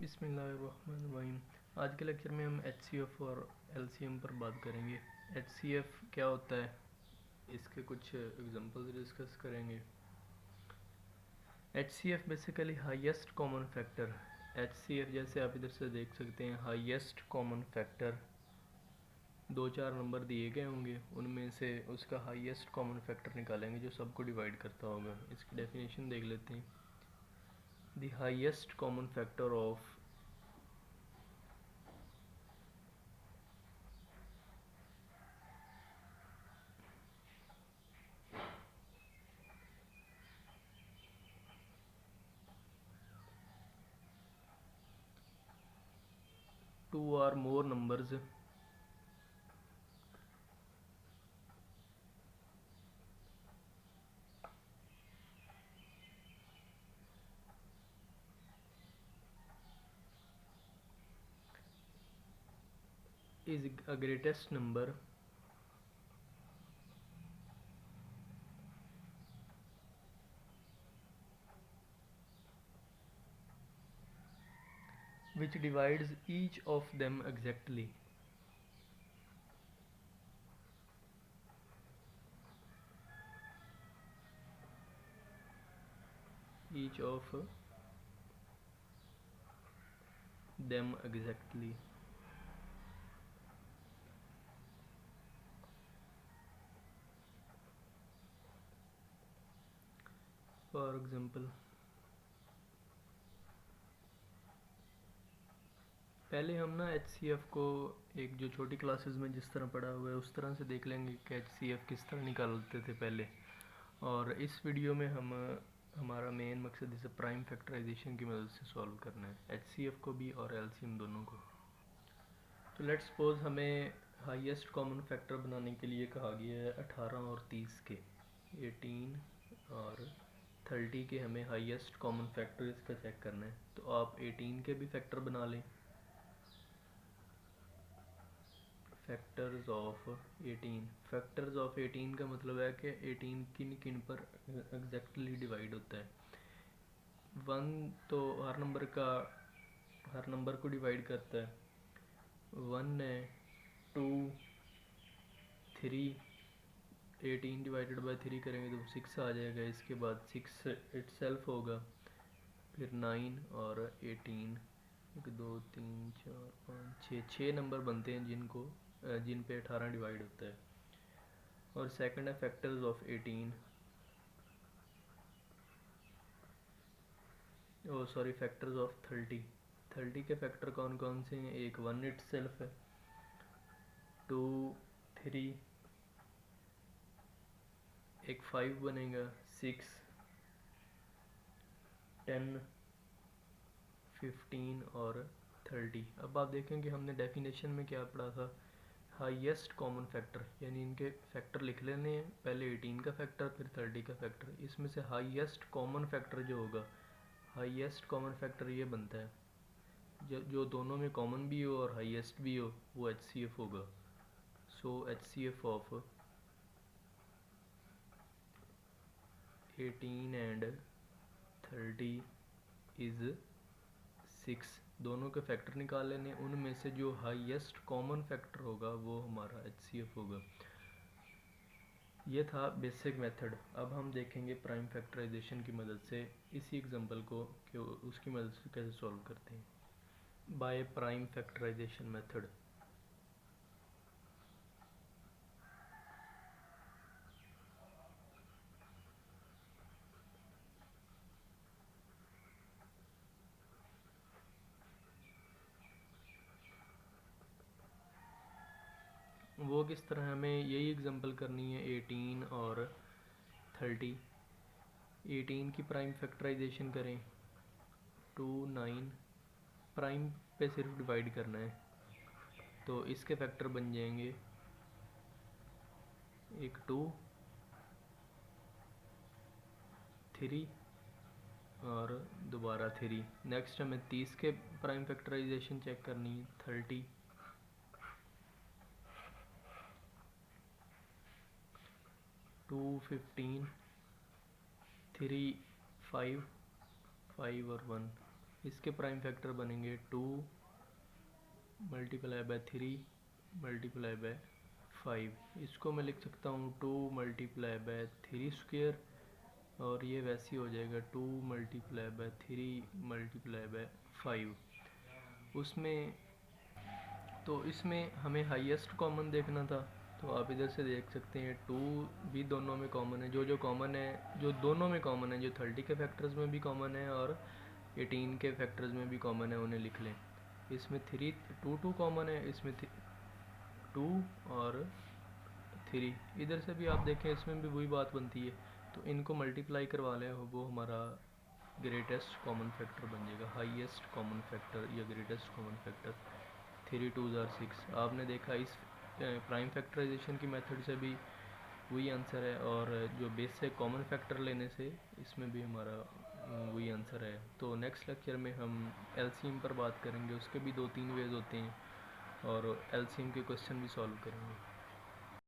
बिस्मिल्लाहिर्रहमानिर्रहीम। आज के लेक्चर में हम HCF और LCM पर बात करेंगे। HCF क्या होता है, इसके कुछ एग्जांपल्स डिस्कस करेंगे। HCF basically highest common factor. HCF जैसे आप इधर से देख सकते हैं, हाईएस्ट कॉमन फैक्टर 2-4 नंबर दिए गए होंगे, उनमें से उसका हाईएस्ट कॉमन फैक्टर निकालेंगे जो सबको डिवाइड करता होगा। इसकी डेफिनेशन देख लेते हैं। The highest common factor of two or more numbers is a greatest number which divides each of them exactly. Each of them exactly. For example, पहले हम ना HCF को एक जो छोटी क्लासेस में जिस तरह पढ़ा हुआ है उस तरह से देख लेंगे कि HCF किस तरह निकालते थे पहले। और इस वीडियो में हम हमारा मेन मकसद इसे प्राइम फैक्टराइजेशन की मदद से सॉल्व करना है, HCF को भी और LCM दोनों को। तो लेट्स सपोज हमें हाईएस्ट कॉमन फैक्टर बनाने के लिए कहा गया है 18 और 30 के, 18 और 30 के हमें हाईएस्ट कॉमन फैक्टर इसका चेक करना है। तो आप 18 के भी फैक्टर बना लें। फैक्टर्स ऑफ 18, फैक्टर्स ऑफ 18 का मतलब है कि 18 किन किन पर एग्जैक्टली डिवाइड होता है। 1 तो हर नंबर को डिवाइड करता है। 1 है, 2, 3, 18 डिवाइडेड बाई 3 करेंगे तो 6 आ जाएगा। इसके बाद 6 इटसेल्फ होगा, फिर 9 और 18, 1 2 3 4 5 6 नंबर बनते हैं जिन पे 18 डिवाइड होता है। और सेकंड है फैक्टर्स ऑफ 18, फैक्टर्स ऑफ 30। 30 के फैक्टर कौन कौन से हैं? एक 1 इटसेल्फ है, 2, 3, एक 5 बनेगा, 6, 10, 15 और 30। अब आप देखें कि हमने डेफिनेशन में क्या पढ़ा था, हाईएस्ट कॉमन फैक्टर, यानी इनके फैक्टर लिख लेने हैं, पहले 18 का फैक्टर फिर 30 का फैक्टर। इसमें से हाईएस्ट कॉमन फैक्टर जो होगा, हाईएस्ट कॉमन फैक्टर ये बनता है जो दोनों में कॉमन भी हो और हाईएस्ट भी हो, वो HCF होगा। सो HCF ऑफ 18 एंड 30 इज़ 6। दोनों के फैक्टर निकाल लेने, उनमें से जो हाईएस्ट कॉमन फैक्टर होगा वो हमारा HCF होगा। ये था बेसिक मेथड। अब हम देखेंगे प्राइम फैक्टराइजेशन की मदद से इसी एग्जांपल को कि उसकी मदद से कैसे सॉल्व करते हैं। By prime factorization method. वो किस तरह, हमें यही एग्जांपल करनी है 18 और 30। 18 की प्राइम फैक्टराइजेशन करें, 2, 9, प्राइम पे सिर्फ डिवाइड करना है तो इसके फैक्टर बन जाएंगे, एक 2, 3 और दोबारा 3। नेक्स्ट हमें 30 के प्राइम फैक्टराइजेशन चेक करनी है, 30, 2, 15, 3, 5 और 1। इसके प्राइम फैक्टर बनेंगे 2 मल्टीप्लाई बाय 3 मल्टीप्लाई बाय 5। इसको मैं लिख सकता हूँ 2 मल्टीप्लाई बाय 3 स्क्वेयर, और ये वैसे ही हो जाएगा 2 मल्टीप्लाई बाय 3 मल्टीप्लाई बाय 5। उसमें तो इसमें हमें हाईएस्ट कॉमन देखना था, तो आप इधर से देख सकते हैं 2 भी दोनों में कॉमन है। जो कॉमन है, जो दोनों में कॉमन है, जो 30 के फैक्टर्स में भी कॉमन है और 18 के फैक्टर्स में भी कॉमन है, उन्हें लिख लें। इसमें 2 कॉमन है, इसमें 2 और 3। इधर से भी आप देखें, इसमें भी वही बात बनती है, तो इनको मल्टीप्लाई करवा लें, वो हमारा ग्रेटेस्ट कॉमन फैक्टर बन जाएगा, हाईएस्ट कॉमन फैक्टर या ग्रेटेस्ट कॉमन फैक्टर। 3 2 6। आपने देखा इस प्राइम फैक्टराइजेशन की मेथड से भी वही आंसर है, और जो बेस से कॉमन फैक्टर लेने से इसमें भी हमारा वही आंसर है। तो नेक्स्ट लेक्चर में हम एलसीएम पर बात करेंगे, उसके भी 2-3 वेज होते हैं, और एलसीएम के क्वेश्चन भी सॉल्व करेंगे।